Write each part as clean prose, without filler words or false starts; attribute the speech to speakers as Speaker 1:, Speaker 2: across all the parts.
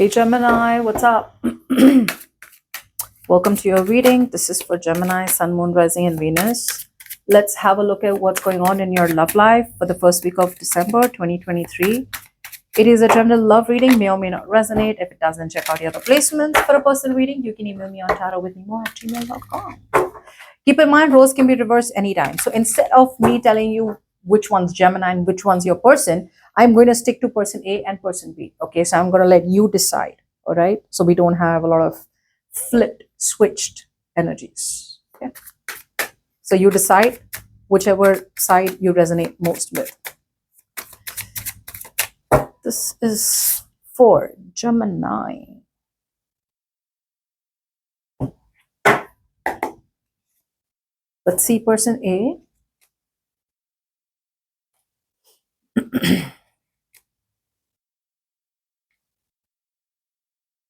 Speaker 1: Hey Gemini, what's up? Welcome to your reading. This is for Gemini, Sun, Moon, Rising, and Venus. Let's have a look at what's going on in your love life for the first week of December 2023. It is a general love reading, may or may not resonate. If it doesn't, check out the other placements. For a personal reading, you can email me on tarotwithnimo@gmail.com. Keep in mind, roles can be reversed anytime. So instead of me telling you which one's Gemini and which one's your person, I'm going to stick to person A and person B. Okay, so I'm going to let you decide. All right, so we don't have a lot of flipped, switched energies. Okay, so you decide whichever side you resonate most with. This is for Gemini. Let's see person A.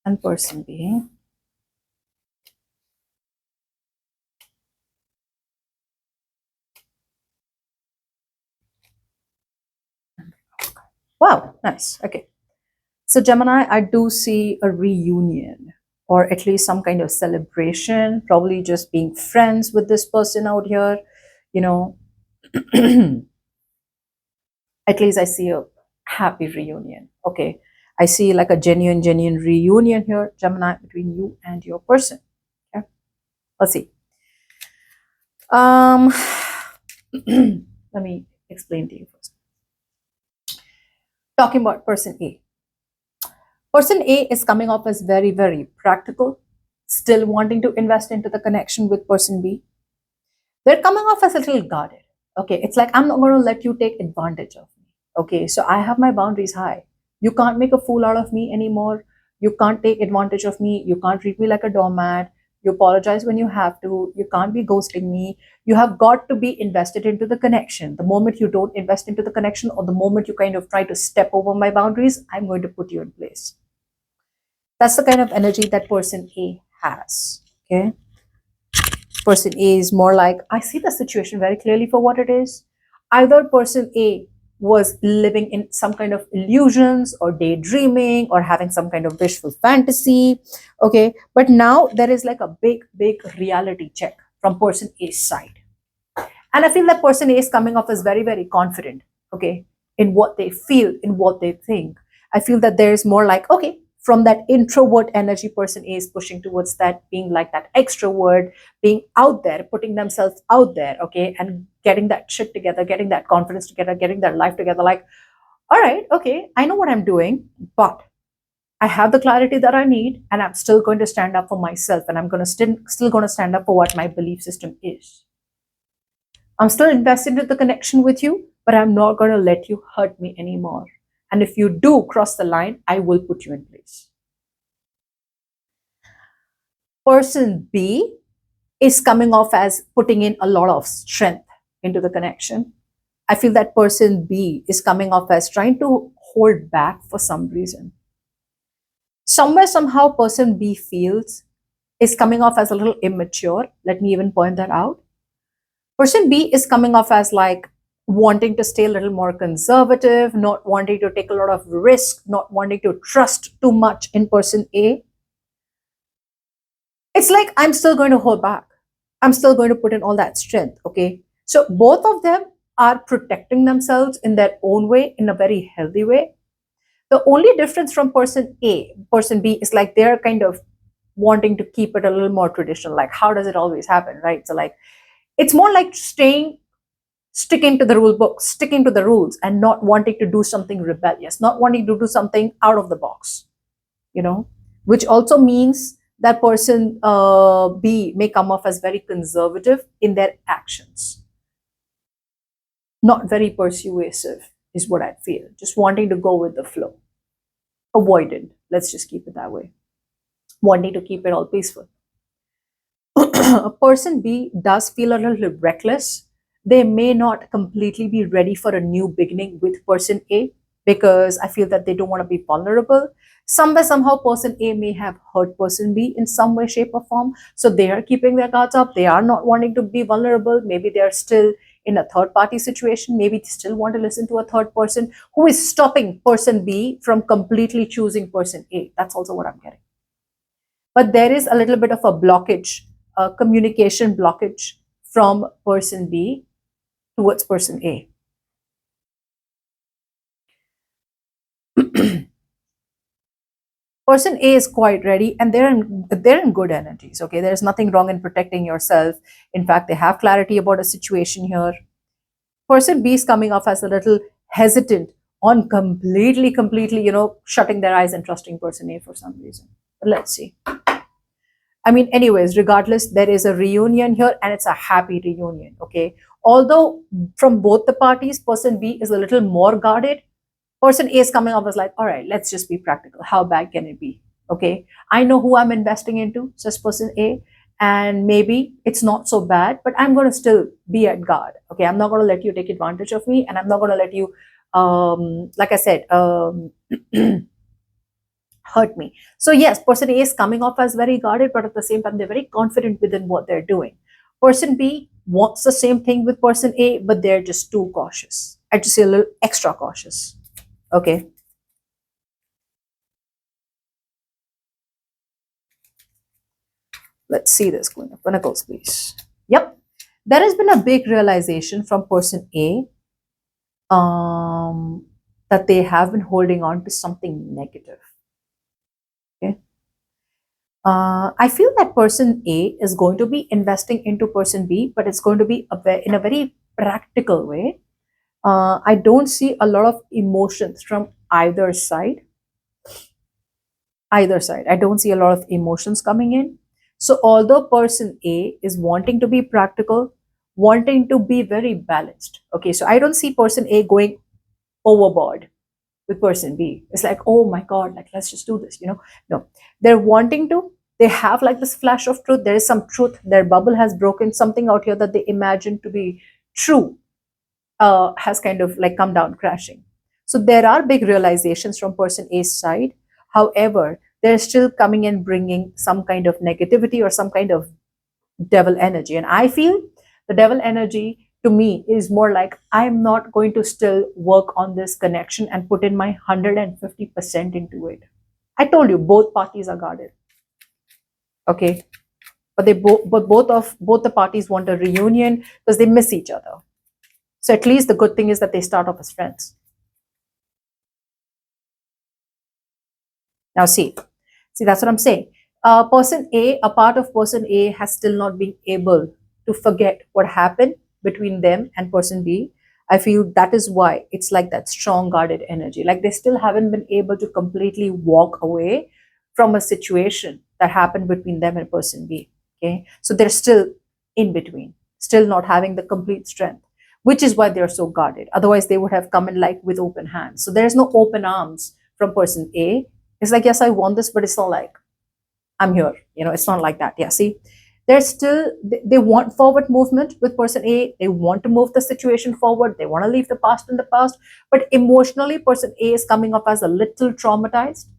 Speaker 1: And person B. Wow, nice. Okay. So Gemini, I do see a reunion or at least some kind of celebration, probably just being friends with this person out here, you know. At least I see a happy reunion. Okay. I see like a genuine reunion here, Gemini, between you and your person. Okay. Let's see. Let me explain to you first. Talking about person A. Person A is coming off as very, very practical, still wanting to invest into the connection with person B. They're coming off as a little guarded. Okay, it's like, I'm not going to let you take advantage of me. Okay, so I have my boundaries high. You can't make a fool out of me anymore. You can't take advantage of me. You can't treat me like a doormat. You apologize when you have to. You can't be ghosting me. You have got to be invested into the connection. The moment you don't invest into the connection, or the moment you kind of try to step over my boundaries, I'm going to put you in place. That's the kind of energy that person A has. Okay. Person A is more like, I see the situation very clearly for what it is. Either person A was living in some kind of illusions or daydreaming or having some kind of wishful fantasy. Okay. But now there is like a big reality check from person A's side. And I feel that person A is coming off as very, very confident. Okay. In what they feel, in what they think. I feel that there is more like, okay, from that introvert energy, person A is pushing towards that being like that extrovert, being out there, putting themselves out there, okay, and getting that shit together, getting that confidence together, getting their life together. Like, all right, okay, I know what I'm doing, but I have the clarity that I need, and I'm still going to stand up for myself, and I'm going to still going to stand up for what my belief system is. I'm still invested in the connection with you, but I'm not going to let you hurt me anymore. And if you do cross the line, I will put you in place. Person B is coming off as putting in a lot of strength into the connection. I feel that person B is coming off as trying to hold back for some reason. Somewhere, somehow, person B feels is coming off as a little immature. Let me even point that out. Person B is coming off as like wanting to stay a little more conservative, not wanting to take a lot of risk, not wanting to trust too much in person A. It's like, I'm still going to hold back. I'm still going to put in all that strength. Okay. So both of them are protecting themselves in their own way, in a very healthy way. The only difference from person A, person B is like they're kind of wanting to keep it a little more traditional. Like, how does it always happen? Right. So like, it's more like sticking to the rule book, sticking to the rules, and not wanting to do something rebellious, not wanting to do something out of the box, which also means that person B may come off as very conservative in their actions, not very persuasive, is what I feel, just wanting to go with the flow, avoidant, let's just keep it that way, wanting to keep it all peaceful. Person B does feel a little reckless. They may not completely be ready for a new beginning with person A, because I feel that they don't want to be vulnerable. Somewhere, somehow, person A may have hurt person B in some way, shape, or form. So they are keeping their guards up. They are not wanting to be vulnerable. Maybe they are still in a third party situation. Maybe they still want to listen to a third person who is stopping person B from completely choosing person A. That's also what I'm getting. But there is a little bit of a blockage, a communication blockage from person B towards person A. Person A is quite ready, and they're in good energies. Okay, there's nothing wrong in protecting yourself. In fact, they have clarity about a situation here. Person B is coming off as a little hesitant on completely, shutting their eyes and trusting person A for some reason. But let's see. I mean, anyways, regardless, there is a reunion here, and it's a happy reunion. Okay, although from both the parties, person B is a little more guarded. Person A is coming up as like, all right, let's just be practical. How bad can it be? Okay, I know who I'm investing into, says person A, and maybe it's not so bad, but I'm going to still be at guard. Okay, I'm not going to let you take advantage of me, and I'm not going to let you, like I said, hurt me. So yes, person A is coming off as very guarded, but at the same time, they're very confident within what they're doing. Person B wants the same thing with person A, but they're just too cautious. I just say a little extra cautious. Okay. Let's see this Queen of Pentacles, please. Yep. There has been a big realization from person A that they have been holding on to something negative. Okay. I feel that person A is going to be investing into person B, but it's going to be in a very practical way. I don't see a lot of emotions from either side. Either side. I don't see a lot of emotions coming in. So although person A is wanting to be practical, wanting to be very balanced. Okay, so I don't see person A going overboard with person B. It's like, oh my God, like let's just do this, No, they're wanting to. They have like this flash of truth. There is some truth. Their bubble has broken. Something out here that they imagine to be true has kind of like come down crashing. So there are big realizations from person A's side. However, they're still coming and bringing some kind of negativity or some kind of devil energy. And I feel the devil energy to me is more like, I'm not going to still work on this connection and put in my 150% into it. I told you both parties are guarded. Okay. But both the parties want a reunion because they miss each other. So at least the good thing is that they start off as friends. Now see, that's what I'm saying. Person A, a part of person A has still not been able to forget what happened between them and person B. I feel that is why it's like that strong guarded energy. Like they still haven't been able to completely walk away from a situation that happened between them and person B. Okay. So they're still in between, still not having the complete strength, which is why they're so guarded. Otherwise, they would have come in like with open hands. So there's no open arms from person A. It's like, yes, I want this, but it's not like I'm here. It's not like that. Yeah, see, they're still, they want forward movement with person A. They want to move the situation forward. They want to leave the past in the past. But emotionally, person A is coming up as a little traumatized,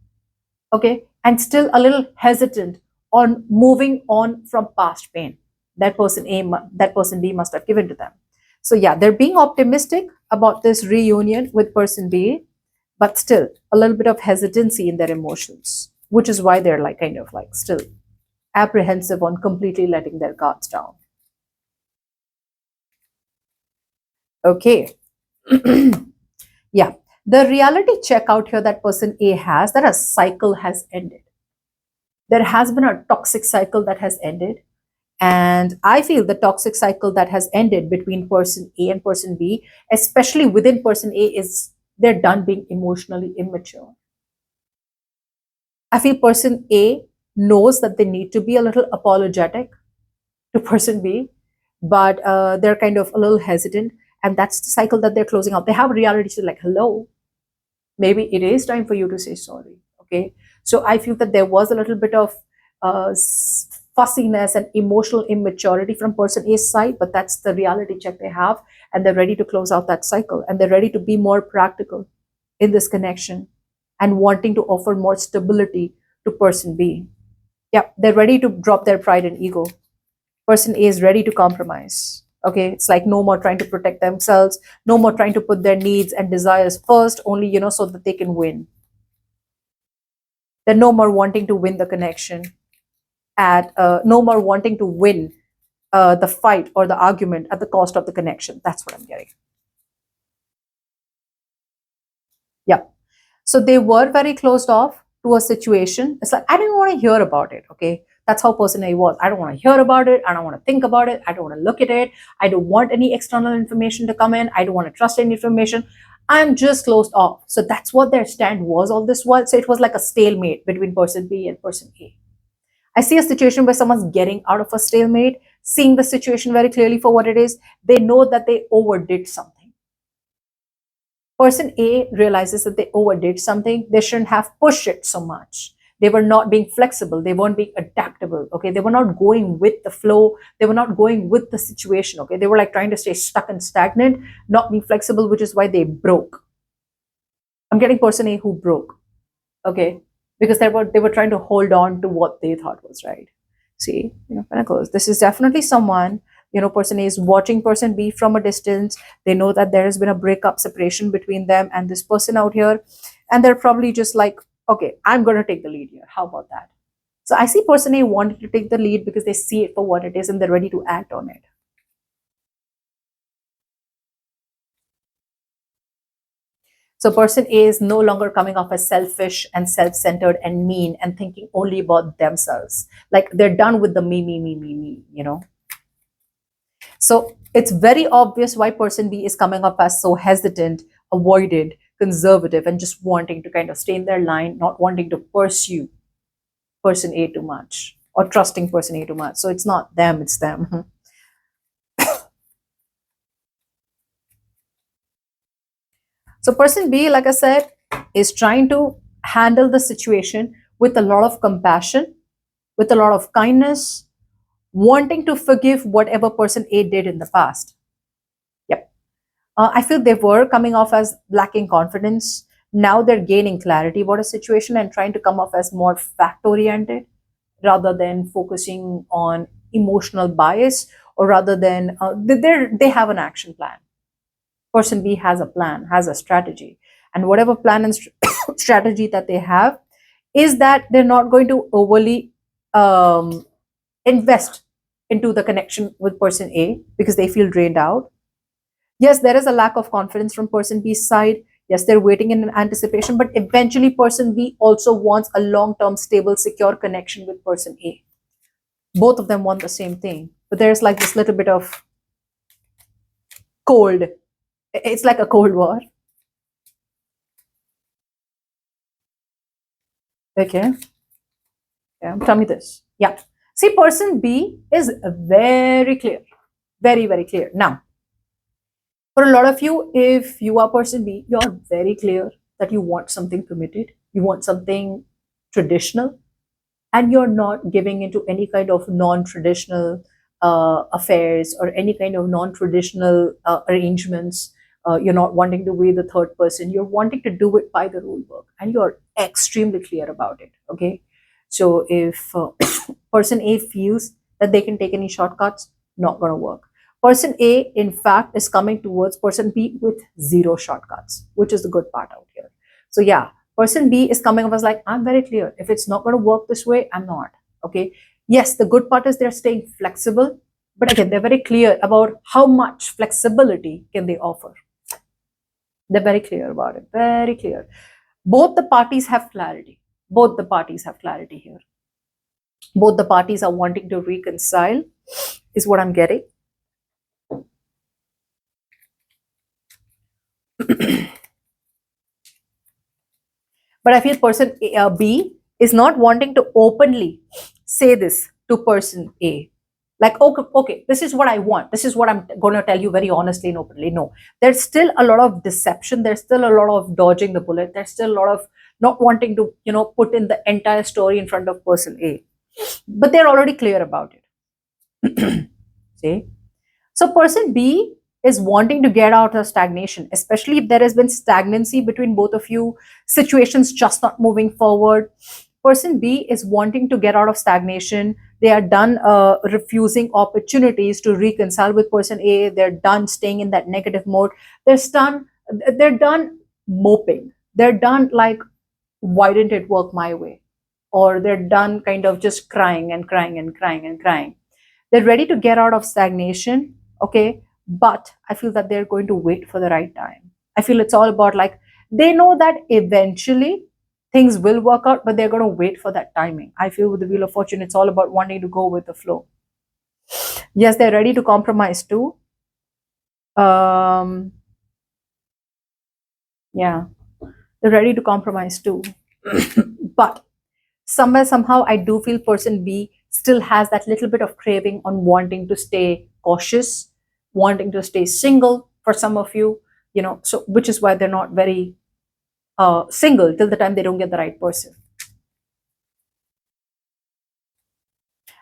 Speaker 1: okay, and still a little hesitant on moving on from past pain that person B must have given to them. So yeah, they're being optimistic about this reunion with person B, but still a little bit of hesitancy in their emotions, which is why they're like kind of like still apprehensive on completely letting their guards down. Okay. Yeah. The reality check out here that person A has, that a cycle has ended. There has been a toxic cycle that has ended. And I feel the toxic cycle that has ended between person A and person B, especially within person A, is they're done being emotionally immature. I feel person A knows that they need to be a little apologetic to person B, but they're kind of a little hesitant. And that's the cycle that they're closing out. They have reality to like, hello, maybe it is time for you to say sorry. Okay. So I feel that there was a little bit of fussiness and emotional immaturity from person A's side, but that's the reality check they have. And they're ready to close out that cycle. And they're ready to be more practical in this connection and wanting to offer more stability to person B. Yeah, they're ready to drop their pride and ego. Person A is ready to compromise. Okay, it's like no more trying to protect themselves, no more trying to put their needs and desires first, only, so that they can win. They're no more wanting to win the connection at no more wanting to win the fight or the argument at the cost of the connection. That's what I'm getting. Yeah. So they were very closed off to a situation. It's like, I didn't want to hear about it. Okay. That's how person A was. I don't want to hear about it. I don't want to think about it. I don't want to look at it. I don't want any external information to come in. I don't want to trust any information. I'm just closed off. So that's what their stand was all this while. So it was like a stalemate between person B and person A. I see a situation where someone's getting out of a stalemate, seeing the situation very clearly for what it is. They know that they overdid something. Person A realizes that they overdid something. They shouldn't have pushed it so much. They were not being flexible. They weren't being adaptable. Okay. They were not going with the flow. They were not going with the situation. Okay. They were like trying to stay stuck and stagnant, not being flexible, which is why they broke. I'm getting person A who broke. Okay. Because they were trying to hold on to what they thought was right. See, Pentacles. This is definitely someone, person A is watching person B from a distance. They know that there has been a breakup, separation between them and this person out here. And they're probably just like, okay, I'm going to take the lead here. How about that? So I see person A wanting to take the lead because they see it for what it is and they're ready to act on it. So person A is no longer coming off as selfish and self-centered and mean and thinking only about themselves. Like they're done with the me. So it's very obvious why person B is coming up as so hesitant, avoided, conservative, and just wanting to kind of stay in their line, not wanting to pursue person A too much or trusting person A too much. So it's not them, it's them. So person B, like I said, is trying to handle the situation with a lot of compassion, with a lot of kindness, wanting to forgive whatever person A did in the past. Yep. I feel they were coming off as lacking confidence. Now they're gaining clarity about a situation and trying to come off as more fact-oriented rather than focusing on emotional bias, or rather than they have an action plan. Person B has a plan, has a strategy, and whatever plan and strategy that they have is that they're not going to overly invest into the connection with person A because they feel drained out. Yes, there is a lack of confidence from person B's side. Yes, they're waiting in anticipation, but eventually person B also wants a long-term, stable, secure connection with person A. Both of them want the same thing, but there's like this little bit of cold. It's like a cold war. Okay. Yeah, tell me this. Yeah. See, person B is very clear. Very, very clear. Now, for a lot of you, if you are person B, you're very clear that you want something committed, you want something traditional, and you're not giving into any kind of non-traditional affairs or any kind of non-traditional arrangements. You're not wanting to be the third person. You're wanting to do it by the rule book, and you're extremely clear about it. Okay, so if person A feels that they can take any shortcuts, not going to work. Person A, in fact, is coming towards person B with zero shortcuts, which is the good part out here. So yeah, person B is coming up as like, I'm very clear. If it's not going to work this way, I'm not. Okay. Yes, the good part is they're staying flexible, but again, they're very clear about how much flexibility can they offer. They're very clear about it. Very clear. Both the parties have clarity. Both the parties have clarity here. Both the parties are wanting to reconcile, is what I'm getting. But I feel person B is not wanting to openly say this to person A. Like, okay, this is what I want. This is what I'm going to tell you very honestly and openly. No, there's still a lot of deception. There's still a lot of dodging the bullet. There's still a lot of not wanting to, put in the entire story in front of person A. But they're already clear about it. See? So person B is wanting to get out of stagnation, especially if there has been stagnancy between both of you, situations just not moving forward. Person B is wanting to get out of stagnation, They are done refusing opportunities to reconcile with person A. They're done staying in that negative mode. They're done moping. They're done like, why didn't it work my way? Or they're done kind of just crying and crying and crying and crying. They're ready to get out of stagnation, okay? But I feel that they're going to wait for the right time. I feel it's all about like, they know that eventually things will work out, but they're going to wait for that timing. I feel with the Wheel of Fortune, it's all about wanting to go with the flow. Yes, they're ready to compromise too. Um, yeah, they're ready to compromise too. But somewhere, somehow, I do feel person B still has that little bit of craving on wanting to stay cautious, wanting to stay single for some of you, so which is why they're not very single till the time they don't get the right person.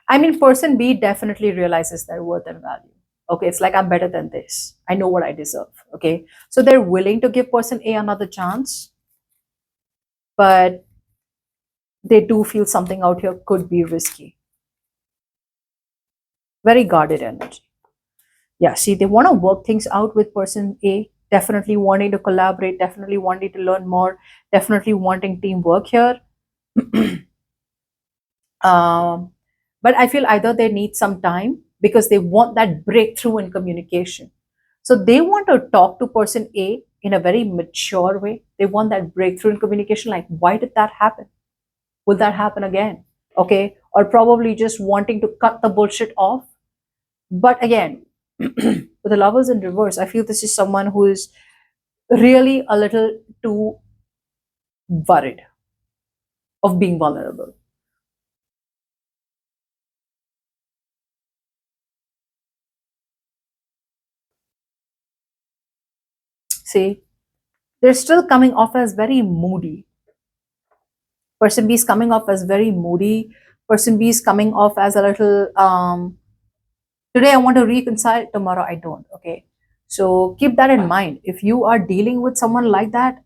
Speaker 1: I mean, person B definitely realizes their worth and value. Okay, it's like, I'm better than this. I know what I deserve. Okay, so they're willing to give person A another chance, but they do feel something out here could be risky. Very guarded energy. Yeah, see, they want to work things out with person A, definitely wanting to collaborate, definitely wanting to learn more, definitely wanting teamwork here. um, but I feel either they need some time because they want that breakthrough in communication. So they want to talk to person A in a very mature way. They want that breakthrough in communication, like, why did that happen? Will that happen again? Okay, or probably just wanting to cut the bullshit off. But again, with the Lovers in reverse, I feel this is someone who is really a little too worried of being vulnerable. See, they're still coming off as very moody. Person B is coming off as very moody. Person B is coming off as a little, today I want to reconcile, tomorrow I don't. Okay. So keep that in mind. If you are dealing with someone like that,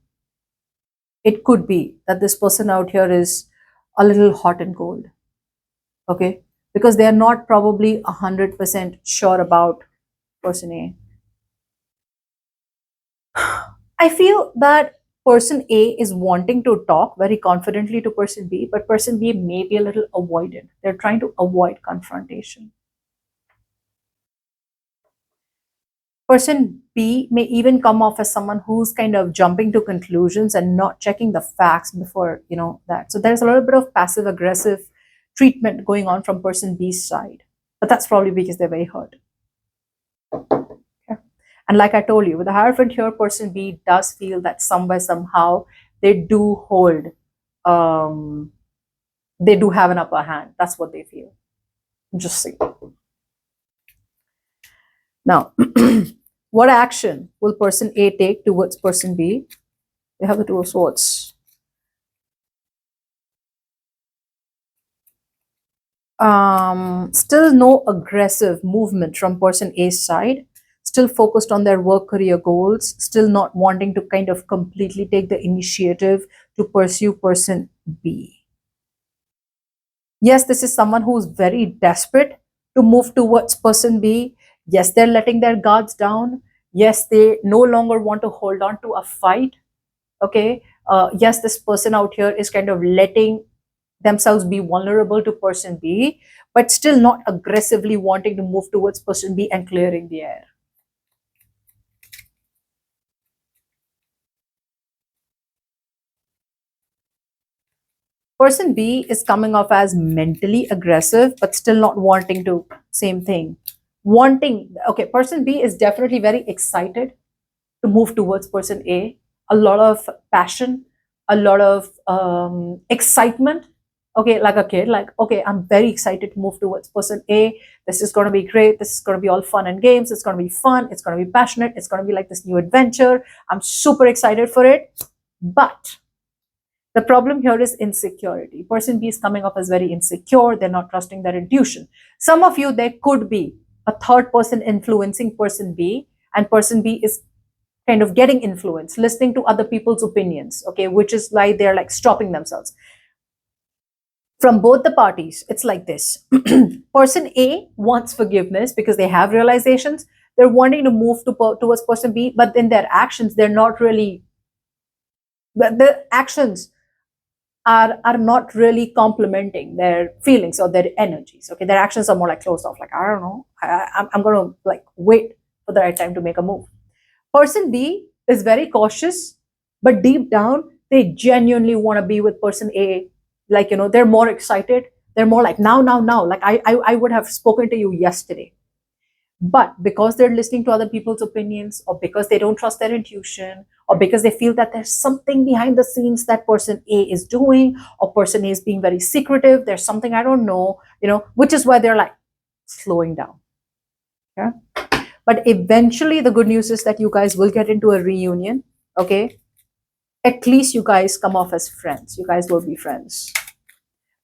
Speaker 1: it could be that this person out here is a little hot and cold. Okay. Because they are not probably 100% sure about person A. I feel that person A is wanting to talk very confidently to person B, but person B may be a little avoidant. They're trying to avoid confrontation. Person B may even come off as someone who's kind of jumping to conclusions and not checking the facts before, that. So there's a little bit of passive aggressive treatment going on from person B's side. But that's probably because they're very hurt. Okay. And like I told you, with the Hierophant here, person B does feel that somewhere, somehow, they do hold, they do have an upper hand. That's what they feel. Just see. Now, what action will person A take towards person B? They have the Two of Swords. Still no aggressive movement from person A's side. Still focused on their work career goals. Still not wanting to kind of completely take the initiative to pursue person B. Yes, this is someone who's very desperate to move towards person B. Yes, they're letting their guards down. Yes, they no longer want to hold on to a fight. Okay. Yes, this person out here is kind of letting themselves be vulnerable to person B, but still not aggressively wanting to move towards person B and clearing the air. Person B is coming off as mentally aggressive, but still not wanting to, same thing. Wanting, okay, person B is definitely very excited to move towards person A. A lot of passion, a lot of excitement. Okay, like a kid, like, okay, I'm very excited to move towards person A. This is going to be great. This is going to be all fun and games. It's going to be fun. It's going to be passionate. It's going to be like this new adventure. I'm super excited for it. But the problem here is insecurity. Person B is coming off as very insecure. They're not trusting their intuition. Some of you, there could be a third person influencing person B, and person B is kind of getting influence, listening to other people's opinions, okay, which is why they're like stopping themselves. From both the parties, it's like this. Person A wants forgiveness because they have realizations. They're wanting to move towards person B, but in their actions, they're not really, the actions are not really complementing their feelings or their energies. Okay, their actions are more like closed off. Like, I don't know, I'm going to like wait for the right time to make a move. Person B is very cautious, but deep down they genuinely want to be with person A. Like, they're more excited. They're more like now, now, now. Like, I would have spoken to you yesterday. But because they're listening to other people's opinions, or because they don't trust their intuition, or because they feel that there's something behind the scenes that person A is doing, or person A is being very secretive, there's something I don't know, which is why they're like slowing down. Yeah. But eventually, the good news is that you guys will get into a reunion. Okay. At least you guys come off as friends. You guys will be friends.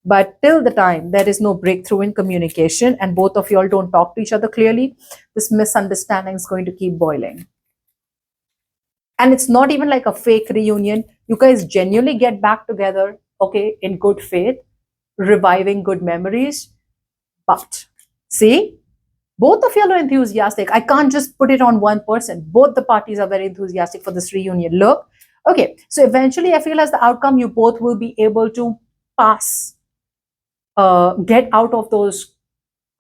Speaker 1: But till the time there is no breakthrough in communication and both of you all don't talk to each other clearly, this misunderstanding is going to keep boiling. And it's not even like a fake reunion. You guys genuinely get back together, okay, in good faith, reviving good memories. But see, both of you are enthusiastic. I can't just put it on one person. Both the parties are very enthusiastic for this reunion. Look, okay, so eventually I feel as the outcome, you both will be able to pass, get out of those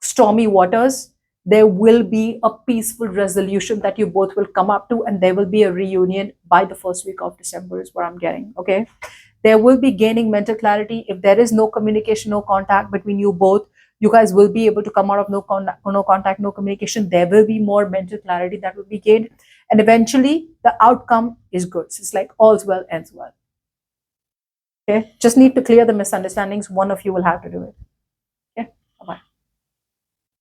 Speaker 1: stormy waters. There will be a peaceful resolution that you both will come up to, and there will be a reunion by the first week of December, is what I'm getting. Okay. There will be gaining mental clarity. If there is no communication, no contact between you both, you guys will be able to come out of no contact, no communication. There will be more mental clarity that will be gained. And eventually the outcome is good. So it's like all's well ends well. Okay. Just need to clear the misunderstandings. One of you will have to do it.